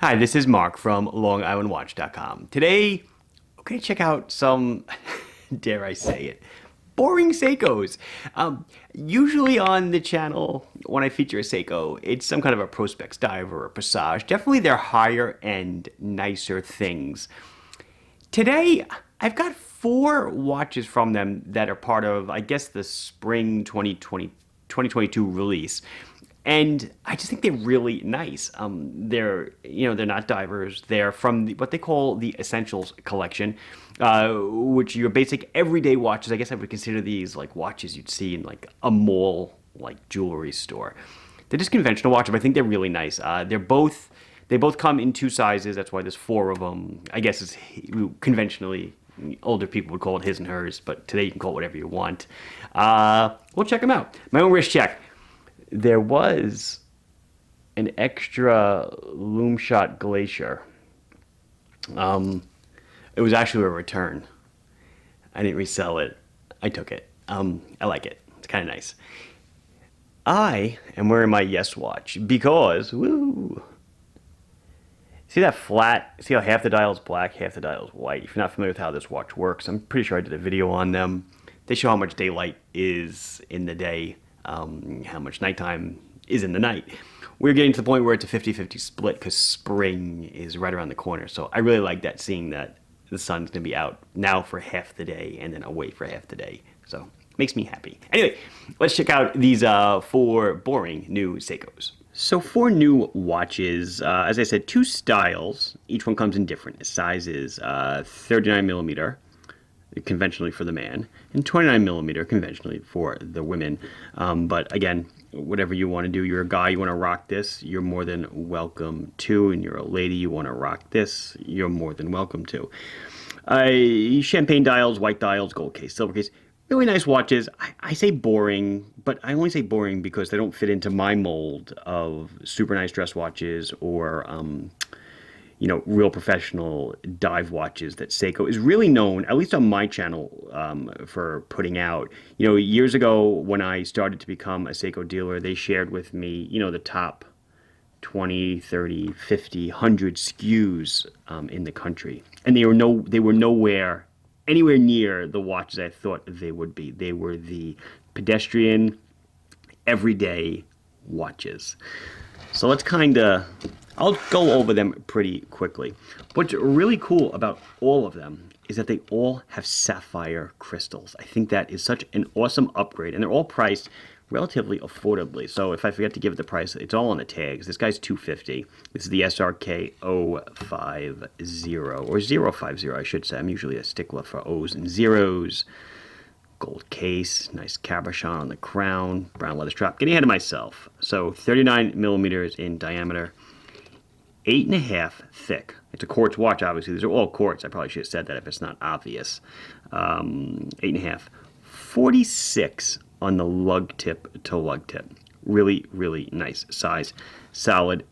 Hi, this is Mark from LongIslandWatch.com. Today, we're going to check out some, dare I say it, boring Seikos. Usually on the channel, when I feature a Seiko, it's some kind of a Prospex dive or a Passage. Definitely they're higher end, nicer things. Today, I've got four watches from them that are part of, I guess, the spring 2022 release. And I just think they're really nice. They're not divers. They're from what they call the Essentials collection, which are your basic everyday watches. I guess I would consider these like watches you'd see in like a mall, like jewelry store. They're just conventional watches, but I think they're really nice. They both come in two sizes. That's why there's four of them. I guess it's conventionally older people would call it his and hers, but today you can call it whatever you want. We'll check them out. My own wrist check. There was an extra Loom Shot Glacier. It was actually a return. I didn't resell it. I took it. I like it. It's kind of nice. I am wearing my Yes watch because, woo, see that flat? See how half the dial is black, half the dial is white? If you're not familiar with how this watch works, I'm pretty sure I did a video on them. They show how much daylight is in the day, how much nighttime is in the night. We're getting to the point where it's a 50-50 split because spring is right around the corner. So I really like that, seeing that the sun's going to be out now for half the day and then away for half the day. So makes me happy. Anyway, let's check out these four boring new Seikos. So four new watches, as I said, two styles. Each one comes in different sizes. 39 millimeter, conventionally for the man, and 29 millimeter, conventionally for the women. But again, whatever you want to do, you're a guy, you want to rock this, you're more than welcome to. And you're a lady, you want to rock this, you're more than welcome to. Champagne dials, white dials, gold case, silver case. Really nice watches. I say boring, but I only say boring because they don't fit into my mold of super nice dress watches or, real professional dive watches that Seiko is really known, at least on my channel, for putting out. Years ago when I started to become a Seiko dealer, they shared with me, the top 20, 30, 50, 100 SKUs in the country. And they were nowhere anywhere near the watches I thought they would be. They were the pedestrian, everyday watches. So I'll go over them pretty quickly. What's really cool about all of them is that they all have sapphire crystals. I think that is such an awesome upgrade, and they're all priced relatively affordably. So if I forget to give it the price, it's all on the tags. This guy's $250. This is the SRK 050 or 050, I should say. I'm usually a stickler for O's and zeros. Gold case, nice cabochon on the crown, brown leather strap. Getting ahead of myself. So 39 millimeters in diameter, 8.5 thick. It's a quartz watch, obviously. These are all quartz. I probably should have said that if it's not obvious. 8.5. 46 on the lug tip to lug tip. Really, really nice size. Solid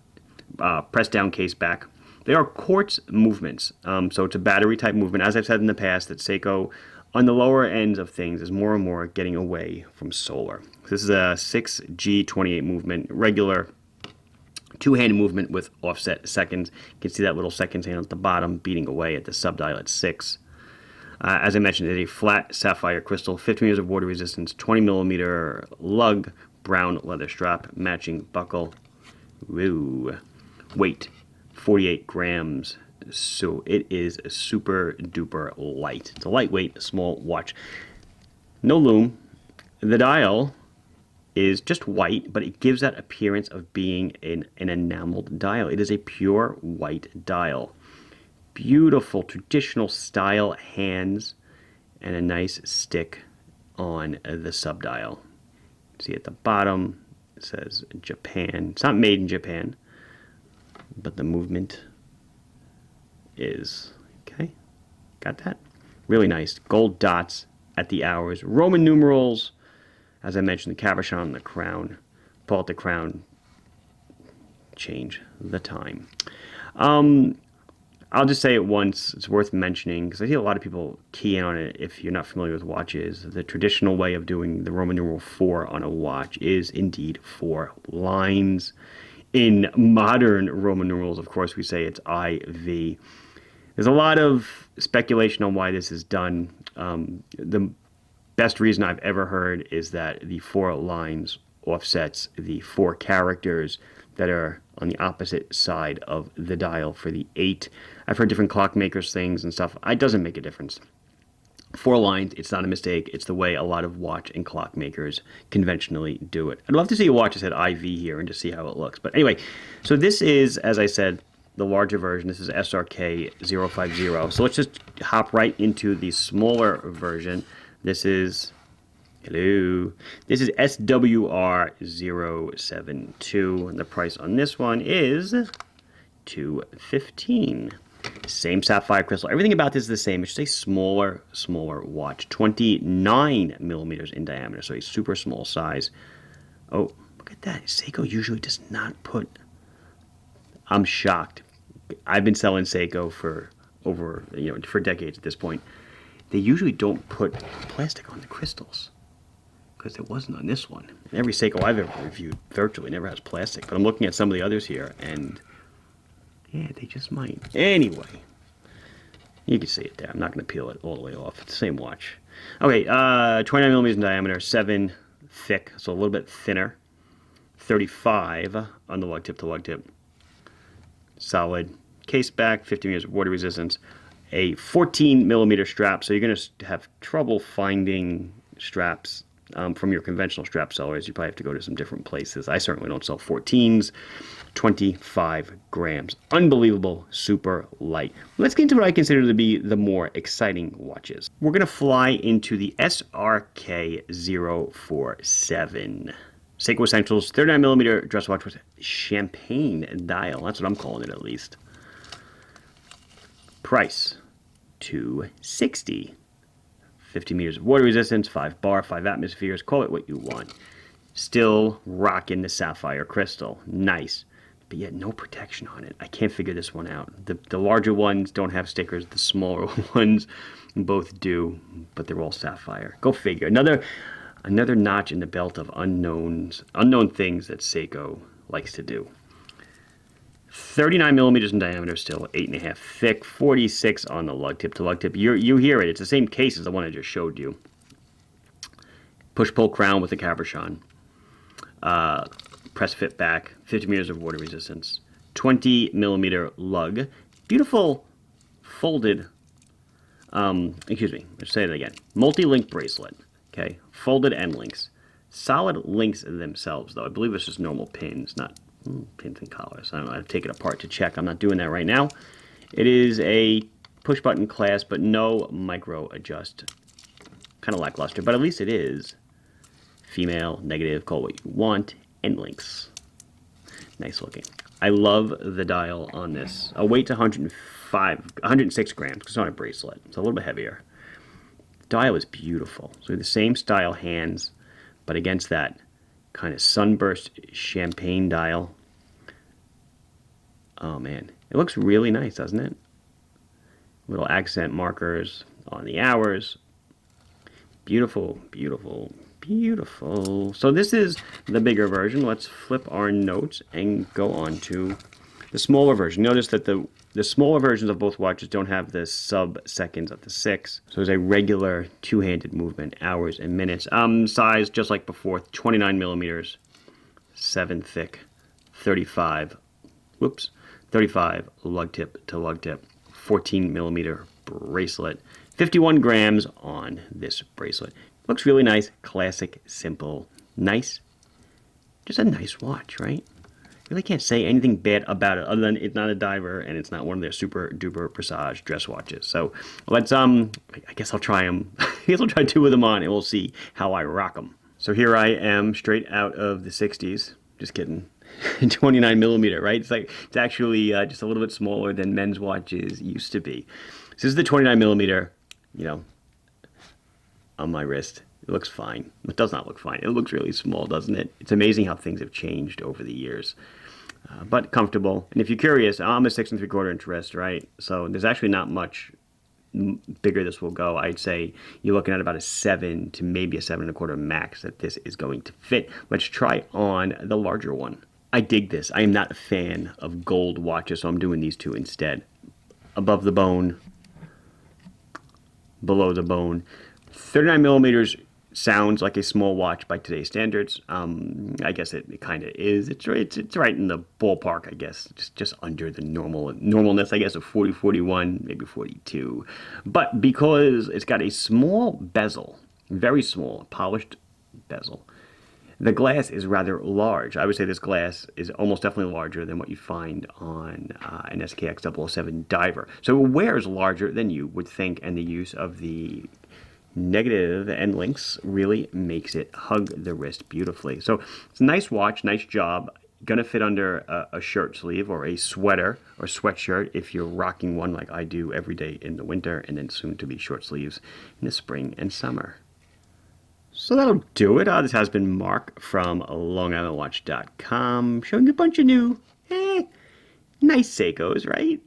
press down case back. They are quartz movements. So it's a battery type movement. As I've said in the past, that Seiko, on the lower ends of things, is more and more getting away from solar. This is a 6G28 movement, regular two-hand movement with offset seconds. You can see that little seconds hand at the bottom beating away at the subdial at 6. As I mentioned, it's a flat sapphire crystal, 15 years of water resistance, 20 millimeter lug, brown leather strap, matching buckle. Woo. Weight, 48 grams. So it is super duper light. It's a lightweight, small watch. No loom. The dial is just white, but it gives that appearance of being an enameled dial. It is a pure white dial. Beautiful traditional style hands and a nice stick on the subdial. See at the bottom it says Japan. It's not made in Japan, but the movement is okay. Got that? Really nice. Gold dots at the hours. Roman numerals. As I mentioned, the cabochon on the crown. Pull out the crown. Change the time. I'll just say it once. It's worth mentioning because I see a lot of people key in on it if you're not familiar with watches. The traditional way of doing the Roman numeral 4 on a watch is indeed 4 lines. In modern Roman numerals, of course, we say it's IV. There's a lot of speculation on why this is done. The best reason I've ever heard is that the 4 lines offsets the 4 characters that are on the opposite side of the dial for the 8. I've heard different clockmakers things and stuff. It doesn't make a difference. 4 lines, it's not a mistake. It's the way a lot of watch and clock makers conventionally do it. I'd love to see a watch that said IV here and just see how it looks. But anyway, so this is, as I said, the larger version. This is SRK 050. So let's just hop right into the smaller version. This is, hello, this is SWR 072. And the price on this one is $215. Same sapphire crystal. Everything about this is the same. It's just a smaller watch. 29 millimeters in diameter, so a super small size. Oh, look at that. Seiko usually does not put... I'm shocked. I've been selling Seiko for over, for decades at this point. They usually don't put plastic on the crystals, because it wasn't on this one. And every Seiko I've ever reviewed virtually never has plastic. But I'm looking at some of the others here, and... yeah, they just might. Anyway, you can see it there. I'm not going to peel it all the way off. It's the same watch. Okay, 29 millimeters in diameter, 7 thick, so a little bit thinner. 35 on the lug tip to lug tip. Solid case back, 50 meters of water resistance. A 14 millimeter strap, so you're going to have trouble finding straps from your conventional strap sellers. You probably have to go to some different places. I certainly don't sell 14s. 25 grams. Unbelievable, super light. Let's get into what I consider to be the more exciting watches. We're going to fly into the SRK 047. Seiko Essentials 39 millimeter dress watch with champagne dial. That's what I'm calling it, at least. Price $260. 50 meters of water resistance, 5 bar, 5 atmospheres. Call it what you want. Still rocking the sapphire crystal. Nice. But yet no protection on it. I can't figure this one out. The larger ones don't have stickers. The smaller ones both do, but they're all sapphire. Go figure. Another notch in the belt of unknown things that Seiko likes to do. 39 millimeters in diameter, still 8.5 thick, 46 on the lug tip to lug tip. You hear it. It's the same case as the one I just showed you. Push-pull crown with the cabochon. Press fit back, 50 meters of water resistance, 20 millimeter lug, beautiful folded, excuse me, let's say it again, multi-link bracelet, okay, folded end links, solid links themselves though. I believe it's just normal pins, not pins and collars. I don't know, I have to take it apart to check. I'm not doing that right now. It is a push button clasp, but no micro adjust. Kind of lackluster, but at least it is female, negative, call it what you want. End links. Nice looking. I love the dial on this. A weight to 106 grams, because it's not a bracelet. It's a little bit heavier. The dial is beautiful. So the same style hands, but against that kind of sunburst champagne dial. Oh man, it looks really nice, doesn't it? Little accent markers on the hours. Beautiful, beautiful, beautiful. So this is the bigger version. Let's flip our notes and go on to the smaller version. Notice that the smaller versions of both watches don't have the sub-seconds of the 6. So there's a regular two-handed movement, hours and minutes. Size, just like before, 29 millimeters, 7 thick, 35 lug tip to lug tip, 14 millimeter bracelet, 51 grams on this bracelet. Looks really nice, classic, simple, nice. Just a nice watch, right? Really can't say anything bad about it other than it's not a diver and it's not one of their super duper presage dress watches. So let's I guess I'll try them. I guess I'll try 2 of them on and we'll see how I rock them. So here I am, straight out of the 60s. Just kidding. 29 millimeter, right? It's actually just a little bit smaller than men's watches used to be. So this is the 29 millimeter, on my wrist. It looks fine. It does not look fine. It looks really small, doesn't it? It's amazing how things have changed over the years. But comfortable. And if you're curious, I'm a 6 3/4 inch wrist, right? So there's actually not much bigger this will go. I'd say you're looking at about a 7 to maybe a 7 1/4 max that this is going to fit. Let's try on the larger one. I dig this. I am not a fan of gold watches, so I'm doing these two instead. Above the bone, below the bone. 39 millimeters sounds like a small watch by today's standards. I guess it kind of is. It's right in the ballpark, I guess, just under the normalness, I guess, of 40, 41, maybe 42. But because it's got a small bezel, very small, polished bezel, the glass is rather large. I would say this glass is almost definitely larger than what you find on an SKX 007 diver. So it wears larger than you would think, and the use of the negative end links really makes it hug the wrist beautifully. So it's a nice watch, nice job. Gonna fit under a shirt sleeve or a sweater or sweatshirt if you're rocking one like I do every day in the winter, and then soon to be short sleeves in the spring and summer. So that'll do it. This has been Mark from LongIslandWatch.com, showing you a bunch of new, nice Seikos, right?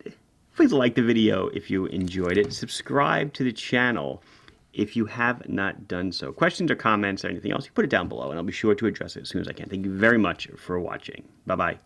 Please like the video if you enjoyed it. Subscribe to the channel if you have not done so. Questions or comments or anything else, you put it down below, and I'll be sure to address it as soon as I can. Thank you very much for watching. Bye-bye.